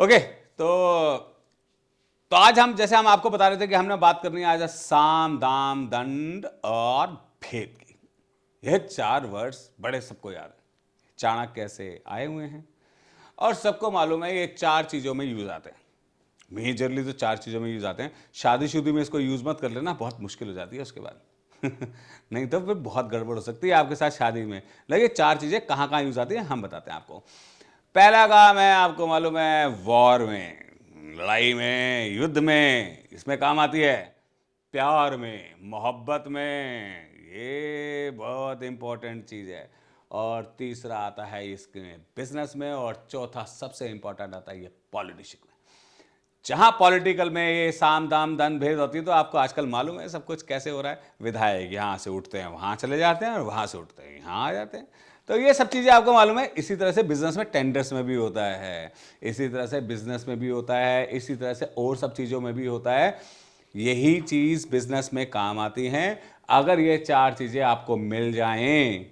Okay. तो आज हम आपको बता रहे थे कि हमने बात करनी है आज साम दाम दंड और भेद की। यह चार वर्ड्स बड़े सबको याद है, चाणक्य से आए हुए हैं और सबको मालूम है ये चार चीजों में यूज आते हैं। मेजरली तो चार चीजों में यूज आते हैं। शादीशुदी में इसको यूज मत कर लेना, बहुत मुश्किल हो जाती है उसके बाद नहीं तो फिर बहुत गड़बड़ हो सकती है आपके साथ शादी में। लेकिन चार चीजें कहाँ कहाँ यूज आती है हम बताते हैं आपको। पहला काम है, आपको मालूम है, वॉर में, लड़ाई में, युद्ध में इसमें काम आती है। प्यार में, मोहब्बत में, ये बहुत इंपॉर्टेंट चीज है। और तीसरा आता है इसमें बिजनेस में, और चौथा सबसे इंपॉर्टेंट आता है ये पॉलिटिशियन में। जहां पॉलिटिकल में ये साम दाम दंड भेद होती है तो आपको आजकल मालूम है सब कुछ कैसे हो रहा है। विधायक यहाँ से उठते हैं वहां चले जाते हैं और वहां से उठते हैं यहाँ आ जाते हैं। तो ये सब चीज़ें आपको मालूम है। इसी तरह से बिजनेस में टेंडर्स में भी होता है, इसी तरह से बिजनेस में भी होता है, इसी तरह से और सब चीज़ों में भी होता है। यही चीज़ बिजनेस में काम आती हैं। अगर ये चार चीज़ें आपको मिल जाएं,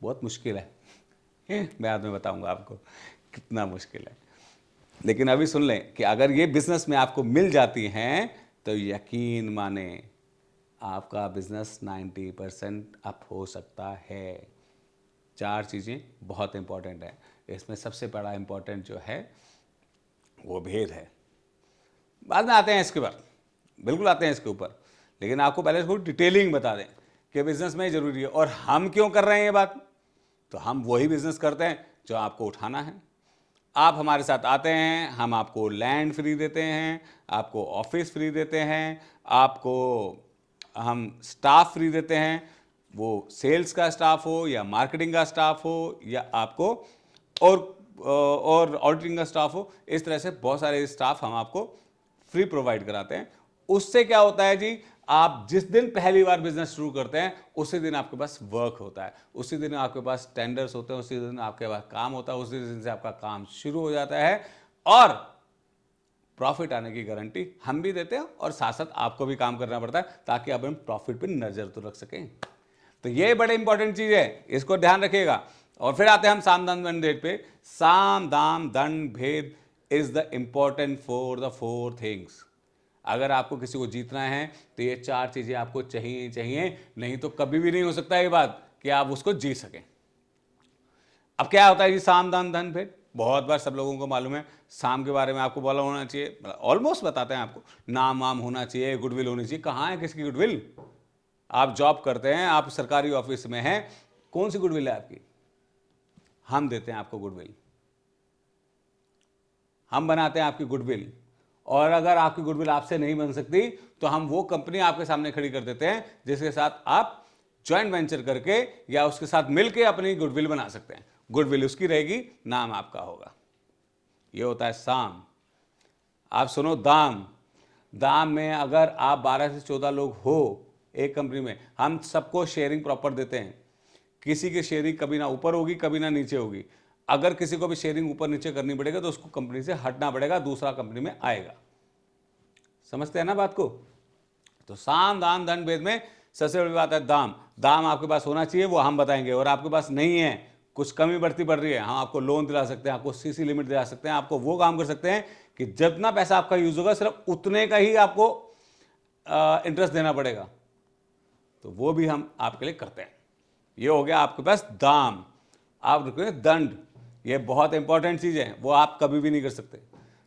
बहुत मुश्किल है बाद में बताऊंगा आपको कितना मुश्किल है। लेकिन अभी सुन लें कि अगर ये बिजनेस में आपको मिल जाती हैं तो यकीन माने आपका बिजनेस 90% अप हो सकता है। चार चीज़ें बहुत इंपॉर्टेंट है। इसमें सबसे बड़ा इंपॉर्टेंट जो है वो भेद है। बाद में आते हैं इसके बाद, बिल्कुल आते हैं इसके ऊपर। लेकिन आपको पहले इसको डिटेलिंग बता दें कि बिजनेस में जरूरी है और हम क्यों कर रहे हैं ये बात। तो हम वही बिजनेस करते हैं जो आपको उठाना है। आप हमारे साथ आते हैं, हम आपको लैंड फ्री देते हैं, आपको ऑफिस फ्री देते हैं, आपको हम स्टाफ फ्री देते हैं, वो सेल्स का स्टाफ हो या मार्केटिंग का स्टाफ हो या आपको और ऑडिटिंग का स्टाफ हो। इस तरह से बहुत सारे स्टाफ हम आपको फ्री प्रोवाइड कराते हैं। उससे क्या होता है जी, आप जिस दिन पहली बार बिजनेस शुरू करते हैं उसी दिन आपके पास वर्क होता है, उसी दिन आपके पास टेंडर्स होते हैं, उसी दिन आपके पास काम होता है, उसी दिन से आपका काम शुरू हो जाता है। और प्रॉफिट आने की गारंटी हम भी देते हैं और साथ साथ आपको भी काम करना पड़ता है ताकि आप हम प्रॉफिट पे नजर तो रख सकें। तो ये बड़े इंपॉर्टेंट चीज है, इसको ध्यान रखिएगा। और फिर आते हैं हम साम दाम दंड भेद पे। साम दाम दंड भेद is the important for the four things. अगर आपको किसी को जीतना है तो ये चार चीजें आपको चाहिए चाहिए, नहीं तो कभी भी नहीं हो सकता ये बात कि आप उसको जीत सकें। अब क्या होता है ये साम दाम दंड भेद, बहुत बार सब लोगों को मालूम है। साम के बारे में आपको बोला होना चाहिए, ऑलमोस्ट बताते हैं आपको। नाम वाम होना चाहिए, गुडविल होनी चाहिए। कहाँ है किसकी गुडविल? आप जॉब करते हैं, आप सरकारी ऑफिस में हैं, कौन सी गुडविल है आपकी? हम देते हैं आपको गुडविल, हम बनाते हैं आपकी गुडविल। और अगर आपकी गुडविल आपसे नहीं बन सकती तो हम वो कंपनी आपके सामने खड़ी कर देते हैं जिसके साथ आप ज्वाइंट वेंचर करके या उसके साथ मिलकर अपनी गुडविल बना सकते हैं। गुडविल उसकी रहेगी, नाम आपका होगा। ये होता है साम। आप सुनो दाम। दाम में अगर आप 12 से 14 लोग हो एक कंपनी में, हम सबको शेयरिंग प्रॉपर देते हैं। किसी की शेयरिंग कभी ना ऊपर होगी कभी ना नीचे होगी। अगर किसी को भी शेयरिंग ऊपर नीचे करनी पड़ेगा तो उसको कंपनी से हटना पड़ेगा, दूसरा कंपनी में आएगा। समझते हैं ना बात को? तो साम दाम दंड भेद में सबसे बड़ी बात है दाम। दाम आपके पास होना चाहिए, वो हम बताएंगे। और आपके पास नहीं है, कुछ कमी बढ़ती बढ़ रही है, हम आपको लोन दिला सकते हैं, आपको सीसी लिमिट दिला सकते हैं, आपको वो काम कर सकते हैं कि जितना पैसा आपका यूज होगा सिर्फ उतने का ही आपको इंटरेस्ट देना पड़ेगा। तो वो भी हम आपके लिए करते हैं। ये हो गया आपके पास दाम। आप रुके दंड, ये बहुत इंपॉर्टेंट चीज है, वो आप कभी भी नहीं कर सकते।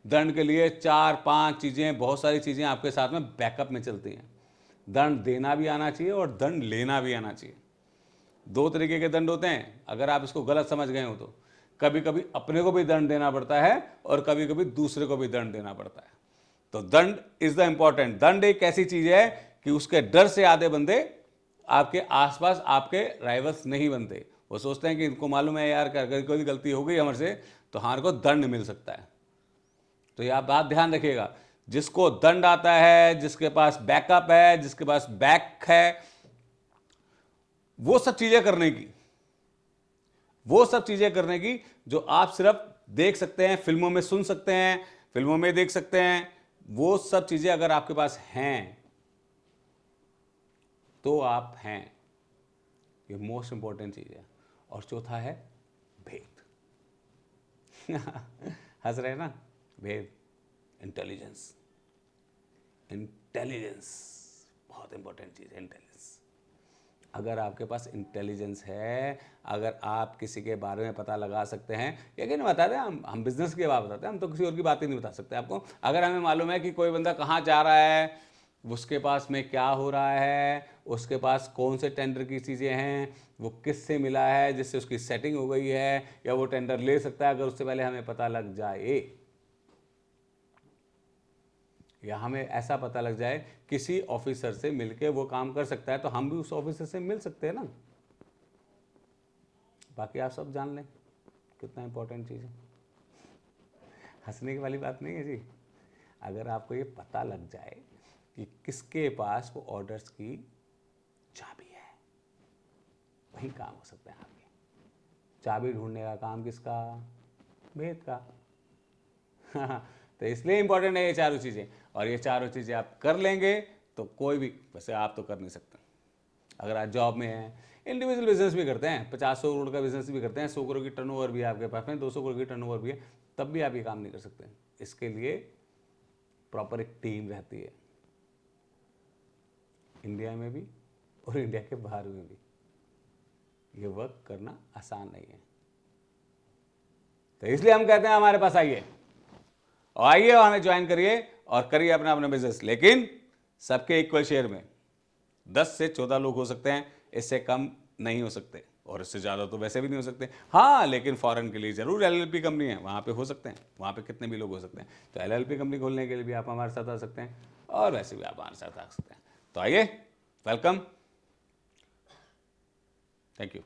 दंड के लिए चार पांच चीजें, बहुत सारी चीजें आपके साथ में बैकअप में चलती हैं। दंड देना भी आना चाहिए और दंड लेना भी आना चाहिए। दो तरीके के दंड होते हैं, अगर आप इसको गलत समझ गए हो तो। कभी कभी अपने को भी दंड देना पड़ता है और कभी कभी दूसरे को भी दंड देना पड़ता है। तो दंड इज द इंपॉर्टेंट। दंड एक ऐसी चीज है कि उसके डर से आधे बंदे आपके आसपास आपके राइवल्स नहीं बनते। वो सोचते हैं कि इनको मालूम है यार कि अगर कोई गलती हो गई हमारे से तो हमारे को दंड मिल सकता है। तो यह बात ध्यान रखिएगा, जिसको दंड आता है, जिसके पास बैकअप है, जिसके पास बैक है, वो सब चीजें करने की, वो सब चीजें करने की जो आप सिर्फ देख सकते हैं, फिल्मों में सुन सकते हैं, फिल्मों में देख सकते हैं, वो सब चीजें अगर आपके पास हैं तो आप हैं। ये मोस्ट इंपॉर्टेंट चीज है। और चौथा है भेद हंस रहे हैं ना? भेद, इंटेलिजेंस। इंटेलिजेंस बहुत इंपॉर्टेंट चीज़ है, इंटेलिजेंस। अगर आपके पास इंटेलिजेंस है, अगर आप किसी के बारे में पता लगा सकते हैं, यकीन बता दें, हम बिजनेस की बात बताते हैं, हम तो किसी और की बात ही नहीं बता सकते आपको। अगर हमें मालूम है कि कोई बंदा कहाँ जा रहा है, उसके पास में क्या हो रहा है, उसके पास कौन से टेंडर की चीज़ें हैं, वो किससे मिला है जिससे उसकी सेटिंग हो गई है, या वो टेंडर ले सकता है, अगर उससे पहले हमें पता लग जाए, या हमें ऐसा पता लग जाए किसी ऑफिसर से मिलके वो काम कर सकता है, तो हम भी उस ऑफिसर से मिल सकते हैं ना। बाकी आप सब जान लें कितना इंपॉर्टेंट चीज़ है। हंसने की वाली बात नहीं है जी। अगर आपको ये पता लग जाए कि किसके पास वो ऑर्डर्स की चाबी है, वही काम हो सकता है आपके। चाबी ढूंढने का काम किसका? भेद का। तो इसलिए इंपॉर्टेंट है ये चारों चीज़ें, और ये चारों चीज़ें आप कर लेंगे तो कोई भी, वैसे आप तो कर नहीं सकते। अगर आप जॉब में हैं, इंडिविजुअल बिजनेस भी करते हैं, 50-100 करोड़ का बिजनेस भी करते हैं, 100 करोड़ की टर्नओवर भी आपके पास में, 200 करोड़ की टर्नओवर भी है, तब भी आप ये काम नहीं कर सकते। इसके लिए प्रॉपर एक टीम रहती है, इंडिया में भी और इंडिया के बाहर में भी। ये वर्क करना आसान नहीं है, तो इसलिए हम कहते हैं हमारे पास आइए, और आइए और हमें ज्वाइन करिए और करिए अपना अपना बिजनेस, लेकिन सबके इक्वल शेयर में। 10 से 14 लोग हो सकते हैं, इससे कम नहीं हो सकते, और इससे ज़्यादा तो वैसे भी नहीं हो सकते। हाँ, लेकिन फॉरेन के लिए जरूर एलएलपी कंपनी है, वहाँ पे हो सकते हैं, वहाँ पे कितने भी लोग हो सकते हैं। तो एलएलपी कंपनी खोलने के लिए भी आप हमारे साथ आ सकते हैं, और वैसे भी आप हमारे साथ आ सकते हैं। तो आइए, वेलकम, थैंक यू।